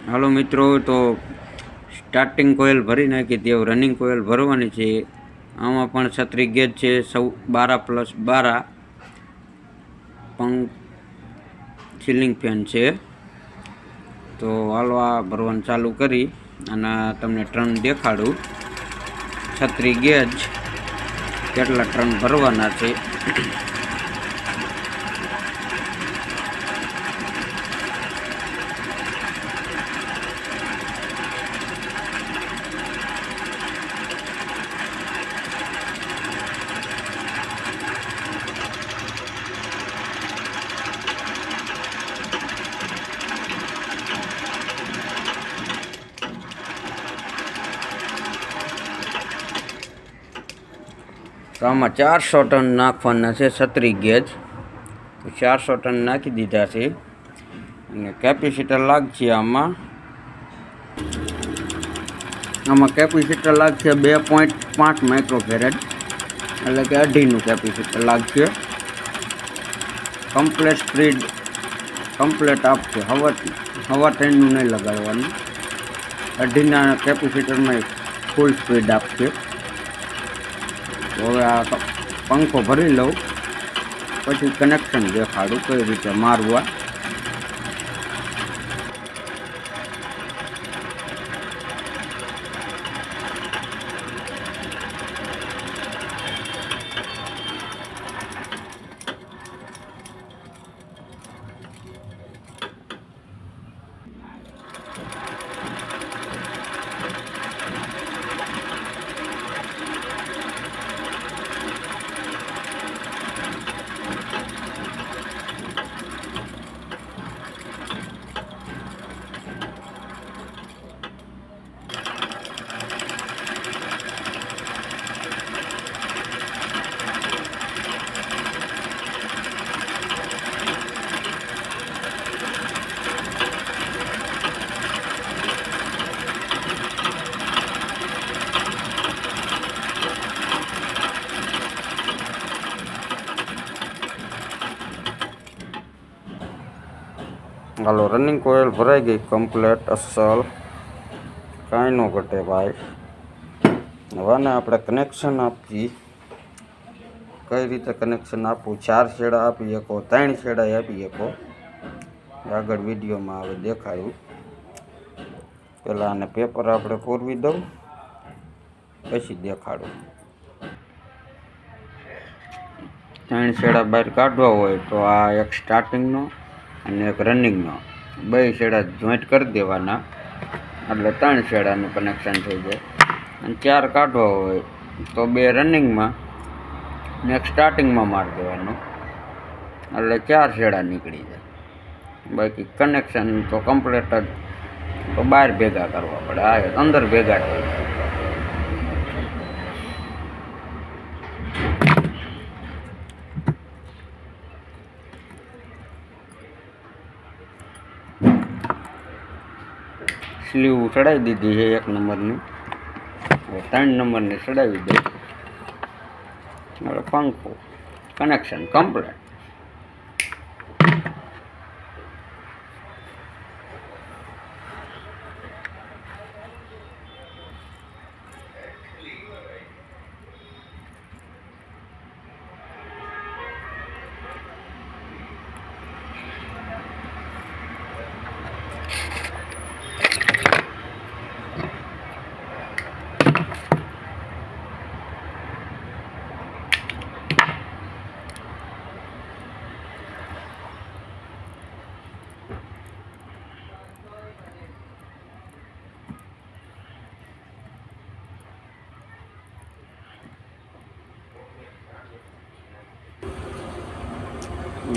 હાલો મિત્રો, તો starting coil ભરી નાખી તે રનિંગ કોઇલ ભરવાની છે. આમાં પણ 36 ગેજ છે, 12+12 પંખ સીલિંગ ફેન છે. તો હાલો આ ભરવાનું ચાલુ કરી અને તમને ટ્રન દેખાડું. 36 ગેજ કેટલા ટ્રન ભરવાના છે. તો આમાં 400 ટન નાખવાના છે. 36 ગેજ 400 ટન નાખી દીધા છે. અને કેપેસિટર લાગશે આમાં કેપેસિટર લાગશે 2.5 માઇક્રોફેરેડ, એટલે કે 2.5નું કેપેસિટર લાગશે. કમ્પ્લેટ સ્પીડ કમ્પ્લેટ આપશે. હવા ટ્રેનનું નહીં લગાડવાનું. 2.5ના કેપેસિટરમાં ફૂલ સ્પીડ આપશે. તો હવે આ પંખો ભરી લઉં, પછી કનેક્શન દેખાડું કઈ રીતે મારવા. હાલો, રનિંગ કોઇલ ભરાઈ ગઈ કમ્પ્લેટ અસલ, કાંઈ ન ઘટે ભાઈ. હવે આપણે કનેક્શન આપી. કઈ રીતે કનેક્શન આપવું? 4 છેડા આપી શકો, 3 છેડા આપી શકો. આગળ વિડીયોમાં હવે દેખાડું. પહેલાં આને પેપર આપણે પૂરવી દઉં, પછી દેખાડું. 3 છેડા બહાર કાઢવા હોય તો આ એક સ્ટાર્ટિંગનો અને એક રનિંગનો, 2 છેડા જોઈન્ટ કરી દેવાના, એટલે 3 છેડાનું કનેક્શન થઈ જાય. અને 4 કાઢવા હોય તો 2 રનિંગમાં ને એક સ્ટાર્ટિંગમાં મારી દેવાનું, એટલે 4 છેડા નીકળી જાય. બાકી કનેક્શન તો કમ્પ્લીટ જ તો બહાર ભેગા કરવા પડે, આ અંદર ભેગા થઈ જાય. સ્લીવ ચડાવી દીધી છે 1 નંબરની, 3 નંબરની ચડાવી દે. હવે પંખો કનેક્શન કમ્પ્લીટ.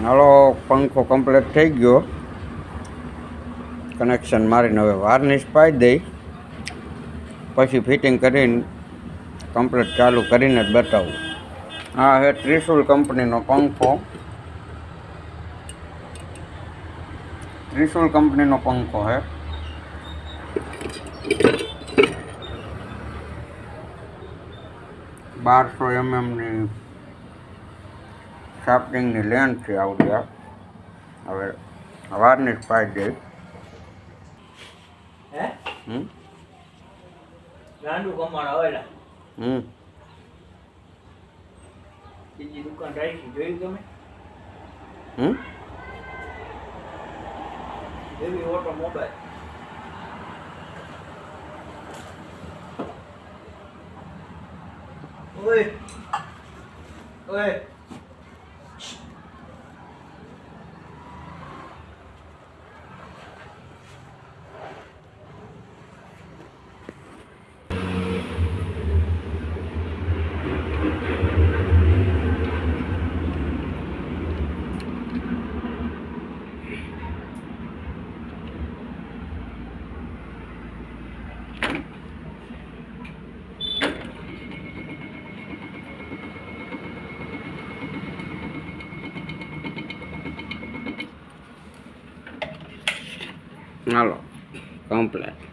હાલો, પંખો કમ્પ્લીટ થઈ ગયો. કનેક્શન મારીને હવે વાર્નિશ પાઈ દઈ, પછી ફિટિંગ કરીને કમ્પ્લીટ ચાલુ કરીને જ બતાવું. આ છે ત્રિશુલ કંપનીનો પંખો. ત્રિશુલ કંપનીનો પંખો છે. 1200 mm શાફ્ટિંગની લેન્થ છે આવડી. હવે વાર્નિશ પાઈ દઈ. હે હમ ગાંડુ કમાણ આવેલા હમ બીજી દુકાન રાખી જોયું તમે હમ એવી ઓટોમોબાઈલ ઓય ઓય હાલો કમ્પ્લેટ